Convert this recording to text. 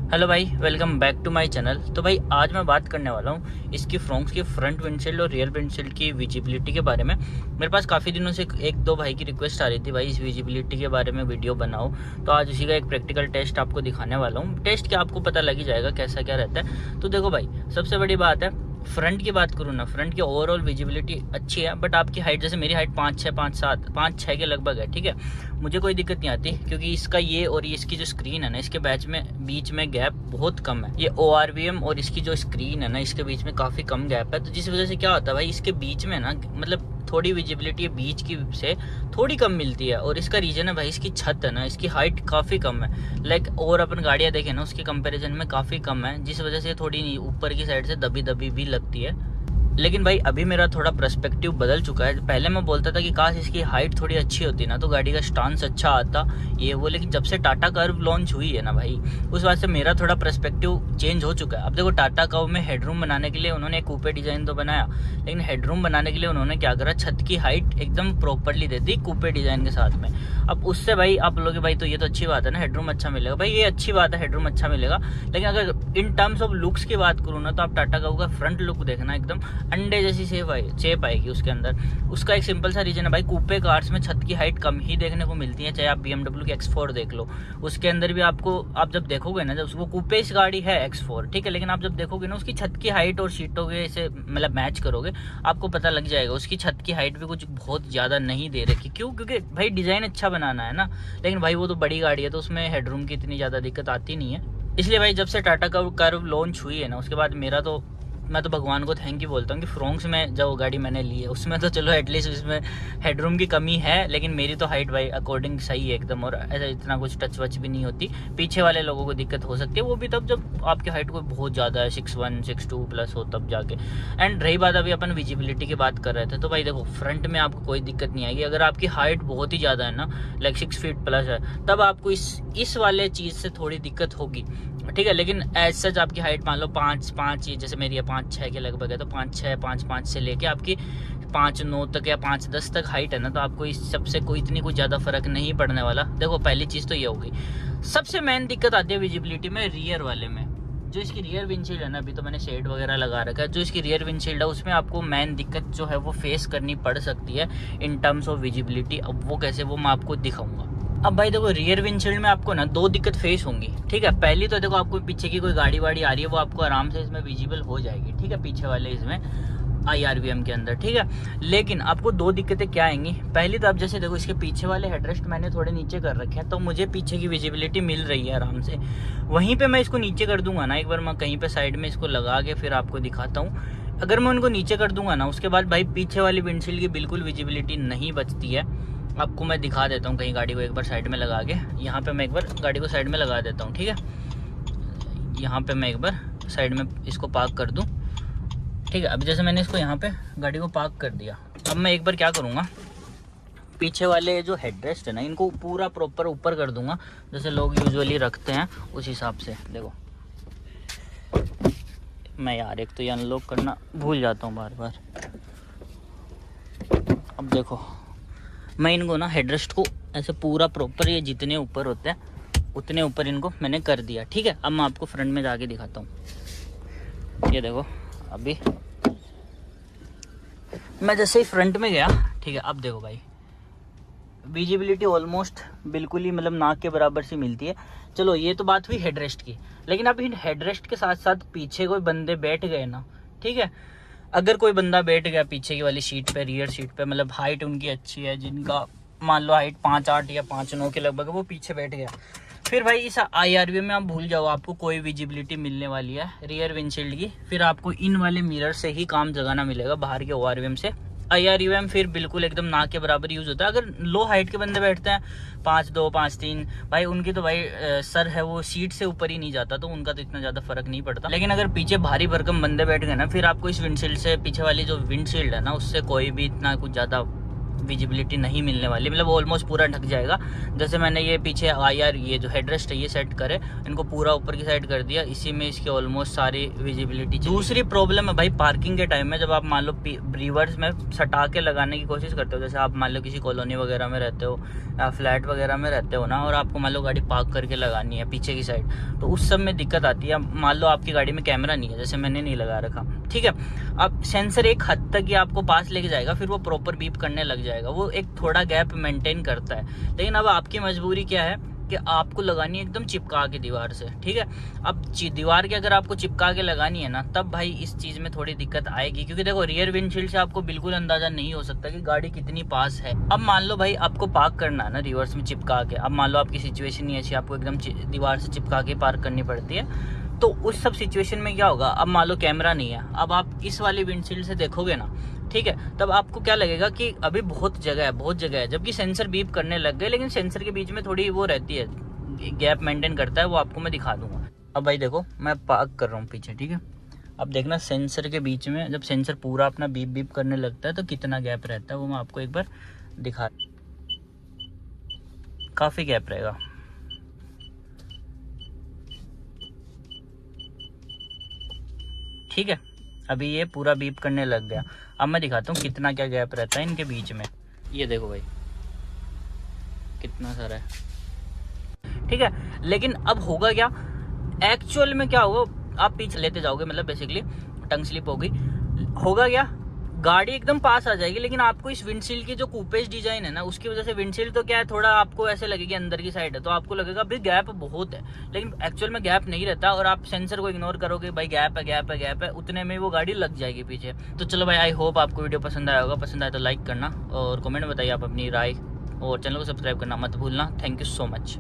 Hello भाई, welcome back to my channel. तो भाई आज मैं बात करने वाला हूँ इसकी फ्रॉन्क्स की फ्रंट विंडशील्ड और रियर विंडशील्ड की विजिबिलिटी के बारे में। मेरे पास काफ़ी दिनों से एक दो भाई की रिक्वेस्ट आ रही थी, भाई इस विजिबिलिटी के बारे में वीडियो बनाओ। तो आज उसी का एक प्रैक्टिकल टेस्ट आपको दिखाने वाला हूँ। टेस्ट क्या आपको पता लग ही जाएगा कैसा क्या रहता है। तो देखो भाई, सबसे बड़ी बात है, फ्रंट की बात करूँ ना, फ्रंट की ओवरऑल विजिबिलिटी अच्छी है। बट आपकी हाइट, जैसे मेरी हाइट 5'6", 5'7", 5'6" के लगभग है, ठीक है। मुझे कोई दिक्कत नहीं आती क्योंकि इसका ये और ये इसकी जो स्क्रीन है ना, इसके बीच में गैप बहुत कम है। ये ORVM और इसकी जो स्क्रीन है ना, इसके बीच में काफ़ी कम गैप है। तो जिस वजह से क्या होता है भाई, इसके बीच में ना मतलब थोड़ी विजिबिलिटी बीच की से थोड़ी कम मिलती है। और इसका रीज़न है भाई, इसकी छत है ना, इसकी हाइट काफ़ी कम है। लाइक और अपन गाड़ियाँ देखें ना, उसके कंपैरिजन में काफ़ी कम है, जिस वजह से थोड़ी ऊपर की साइड से दबी दबी भी लगती है। लेकिन भाई अभी मेरा थोड़ा पर्सपेक्टिव बदल चुका है। पहले मैं बोलता था कि काश इसकी हाइट थोड़ी अच्छी होती ना, तो गाड़ी का स्टांस अच्छा आता ये वो। लेकिन जब से टाटा कर्व लॉन्च हुई है ना भाई, उस बात से मेरा थोड़ा पर्सपेक्टिव चेंज हो चुका है। अब देखो, टाटा कर्व में हेडरूम बनाने के लिए उन्होंने एक कूपे डिज़ाइन तो बनाया, लेकिन हेडरूम बनाने के लिए उन्होंने क्या करा, छत की हाइट एकदम प्रॉपरली दे दी कूपे डिज़ाइन के साथ में। अब उससे भाई आप लोगे भाई, तो ये तो अच्छी बात है ना, हेडरूम अच्छा मिलेगा। भाई ये अच्छी बात है, हेडरूम अच्छा मिलेगा। लेकिन अगर इन टर्म्स ऑफ लुक्स की बात करूँ ना, तो आप टाटा कर्व का फ्रंट लुक देखना, एकदम अंडे जैसी शेप आएगी उसके अंदर। उसका एक सिंपल सा रीजन है भाई, कूपे कार्स में छत की हाइट कम ही देखने को मिलती है। चाहे आप BMW की X4 देख लो, उसके अंदर भी आपको, आप जब देखोगे ना, जब वो कूपे इस गाड़ी है X4, ठीक है, लेकिन आप जब देखोगे ना उसकी छत की हाइट और सीटों के से मतलब मैच करोगे, आपको पता लग जाएगा उसकी छत की हाइट भी कुछ बहुत ज़्यादा नहीं दे रखी। क्यों? क्योंकि भाई डिज़ाइन अच्छा बनाना है ना। लेकिन भाई वो तो बड़ी गाड़ी है, तो उसमें हेडरूम की इतनी ज़्यादा दिक्कत आती नहीं है। इसलिए भाई जब से टाटा कर्व लॉन्च हुई है ना, उसके बाद मैं तो भगवान को थैंक यू बोलता हूँ कि फ्रॉन्क्स में जो गाड़ी मैंने ली है, उसमें तो चलो एटलीस्ट इसमें हेडरूम की कमी है। लेकिन मेरी तो हाइट भाई अकॉर्डिंग सही है एकदम, और ऐसा इतना कुछ टच वच भी नहीं होती। पीछे वाले लोगों को दिक्कत हो सकती है, वो भी तब जब आपकी हाइट कोई बहुत ज़्यादा है, 6'1", 6'2" प्लस हो तब जाके। एंड रही बात, अभी अपन विजिबिलिटी की बात कर रहे थे, तो भाई देखो फ्रंट में आपको कोई दिक्कत नहीं आएगी। अगर आपकी हाइट बहुत ही ज़्यादा है ना, लाइक 6 फीट प्लस है, तब आपको इस वाले चीज़ से थोड़ी दिक्कत होगी, ठीक है। लेकिन एज सच आपकी हाइट मान लो 5'5", जैसे मेरी है 5'6" के लगभग है, तो 5'6", 5'5" से लेके आपकी 5'9" तक या 5'10" तक हाइट है ना, तो आपको इस सबसे कोई इतनी कुछ ज़्यादा फर्क नहीं पड़ने वाला। देखो पहली चीज़ तो ये होगी। सबसे मेन दिक्कत आती है विजिबिलिटी में रियर वाले में। जो इसकी रियर विंडशील्ड है ना, अभी तो मैंने शेड वगैरह लगा रखा है, जो इसकी रियर विंडशील्ड है उसमें आपको मेन दिक्कत जो है वो फेस करनी पड़ सकती है इन टर्म्स ऑफ विजिबिलिटी। अब वो कैसे, वो मैं आपको दिखाऊंगा। अब भाई देखो, रियर विंडशील्ड में आपको ना दो दिक्कत फेस होंगी, ठीक है। पहली तो देखो, आपको पीछे की कोई गाड़ी वाड़ी आ रही है, वो आपको आराम से इसमें विजिबल हो जाएगी, ठीक है, पीछे वाले इसमें IRVM के अंदर, ठीक है। लेकिन आपको दो दिक्कतें क्या आएंगी। पहली तो आप जैसे देखो, इसके पीछे वाले हेडरेस्ट मैंने थोड़े नीचे कर रखे हैं, तो मुझे पीछे की विजिबिलिटी मिल रही है आराम से। वहीं पे मैं इसको नीचे कर दूंगा ना, एक बार मैं कहीं पे साइड में इसको लगा के फिर आपको दिखाता हूँ। अगर मैं उनको नीचे कर दूंगा ना, उसके बाद भाई पीछे वाली विंडशील्ड की बिल्कुल विजिबिलिटी नहीं बचती है। आपको मैं दिखा देता हूँ कहीं गाड़ी को एक बार साइड में लगा के। यहाँ पे मैं एक बार गाड़ी को साइड में लगा देता हूँ, ठीक है। यहाँ पे मैं एक बार साइड में इसको पार्क कर दूँ, ठीक है। अब जैसे मैंने इसको यहाँ पे गाड़ी को पार्क कर दिया, अब मैं एक बार क्या करूँगा, पीछे वाले जो हेडरेस्ट है ना, इनको पूरा प्रॉपर ऊपर कर दूंगा, जैसे लोग यूजुअली रखते हैं उस हिसाब से। देखो मैं यार एक तो ये अनलॉक करना भूल जाता हूँ बार बार। अब देखो, मैं इनको ना हेडरेस्ट को ऐसे पूरा प्रॉपर, ये जितने ऊपर होते हैं उतने ऊपर इनको मैंने कर दिया, ठीक है। अब मैं आपको फ्रंट में जाके दिखाता हूँ। ये देखो, अभी मैं जैसे ही फ्रंट में गया, ठीक है, अब देखो भाई विजिबिलिटी ऑलमोस्ट बिल्कुल ही मतलब नाक के बराबर सी मिलती है। चलो ये तो बात हुई हेडरेस्ट की। लेकिन अब इन हेडरेस्ट के साथ साथ पीछे कोई बंदे बैठ गए ना, ठीक है, अगर कोई बंदा बैठ गया पीछे की वाली सीट पे, रियर सीट पे, मतलब हाइट उनकी अच्छी है, जिनका मान लो हाइट 5'8" या 5'9" के लगभग, वो पीछे बैठ गया, फिर भाई इस IRVM में आप भूल जाओ, आपको कोई विजिबिलिटी मिलने वाली है रियर विंडशील्ड की। फिर आपको इन वाले मिरर से ही काम जगाना मिलेगा, बाहर के ORVM से। IRVM फिर बिल्कुल एकदम नाक के बराबर यूज़ होता है। अगर लो हाइट के बंदे बैठते हैं 5'2", 5'3", भाई उनकी तो भाई सर है वो सीट से ऊपर ही नहीं जाता, तो उनका तो इतना ज़्यादा फर्क नहीं पड़ता। लेकिन अगर पीछे भारी भरकम बंदे बैठ गए ना, फिर आपको इस विंडशील्ड से, पीछे वाली जो विंडशील्ड है ना, उससे कोई भी इतना कुछ ज़्यादा विजिबिलिटी नहीं मिलने वाली, मतलब ऑलमोस्ट पूरा ढक जाएगा। जैसे मैंने ये पीछे IR ये जो हेडरेस्ट है ये सेट करे, इनको पूरा ऊपर की साइड कर दिया, इसी में इसकी ऑलमोस्ट सारी विजिबिलिटी। दूसरी प्रॉब्लम है भाई पार्किंग के टाइम में, जब आप मान लो रिवर्स में सटा के लगाने की कोशिश करते हो, जैसे आप मान लो किसी कॉलोनी वगैरह में रहते हो या फ्लैट वगैरह में रहते हो ना, और आपको मान लो गाड़ी पार्क करके लगानी है पीछे की साइड, तो उस सब में दिक्कत आती है। मान लो आपकी गाड़ी में कैमरा नहीं है, जैसे मैंने नहीं लगा रखा, ठीक है, अब सेंसर एक हद तक ही आपको पास लेके जाएगा, फिर वो प्रॉपर बीप करने लग जाएगा, वो एक थोड़ा गैप मेंटेन करता है। लेकिन अब आपकी मजबूरी क्या है कि आपको लगानी है एकदम चिपका के दीवार से, ठीक है। अब दीवार के अगर आपको चिपका के लगानी है ना, तब भाई इस चीज़ में थोड़ी दिक्कत आएगी, क्योंकि देखो रियर विंडशील्ड से आपको बिल्कुल अंदाजा नहीं हो सकता कि गाड़ी कितनी पास है। अब मान लो भाई आपको पार्क करना है ना रिवर्स में चिपका के, अब मान लो आपकी सिचुएशन नहीं ऐसी, आपको एकदम दीवार से चिपका के पार्क करनी पड़ती है, तो उस सब सिचुएशन में क्या होगा, अब मान लो कैमरा नहीं है, अब आप इस वाली विंडशील्ड से देखोगे ना, ठीक है, तब आपको क्या लगेगा कि अभी बहुत जगह है, जबकि सेंसर बीप करने लग गए, लेकिन सेंसर के बीच में थोड़ी वो रहती है, गैप मेंटेन करता है, वो आपको मैं दिखा दूंगा। अब भाई देखो मैं पार्क कर रहा हूँ पीछे, ठीक है, अब देखना सेंसर के बीच में जब सेंसर पूरा अपना बीप बीप करने लगता है तो कितना गैप रहता है, वो मैं आपको एक बार दिखा, काफ़ी गैप रहेगा। ठीक है, अभी ये पूरा बीप करने लग गया। अब मैं दिखाता हूँ कितना क्या गैप रहता है इनके बीच में। ये देखो भाई कितना सारा है, ठीक है। लेकिन अब होगा क्या, एक्चुअल में क्या होगा, आप पीछे लेते जाओगे, मतलब बेसिकली टंग स्लिप होगी, होगा क्या, गाड़ी एकदम पास आ जाएगी, लेकिन आपको इस विंडशील्ड की जो कूपेज डिजाइन है ना, उसकी वजह से विंडशील्ड तो क्या है, थोड़ा आपको ऐसे लगेगी अंदर की साइड है, तो आपको लगेगा भाई गैप बहुत है, लेकिन एक्चुअल में गैप नहीं रहता, और आप सेंसर को इग्नोर करोगे, भाई गैप है, उतने में वो गाड़ी लग जाएगी पीछे। तो चलो भाई, आई होप आपको वीडियो पसंद आया होगा, पसंद आया तो लाइक करना और कमेंट में बताइए आप अपनी राय, और चैनल को सब्सक्राइब करना मत भूलना। Thank you so much.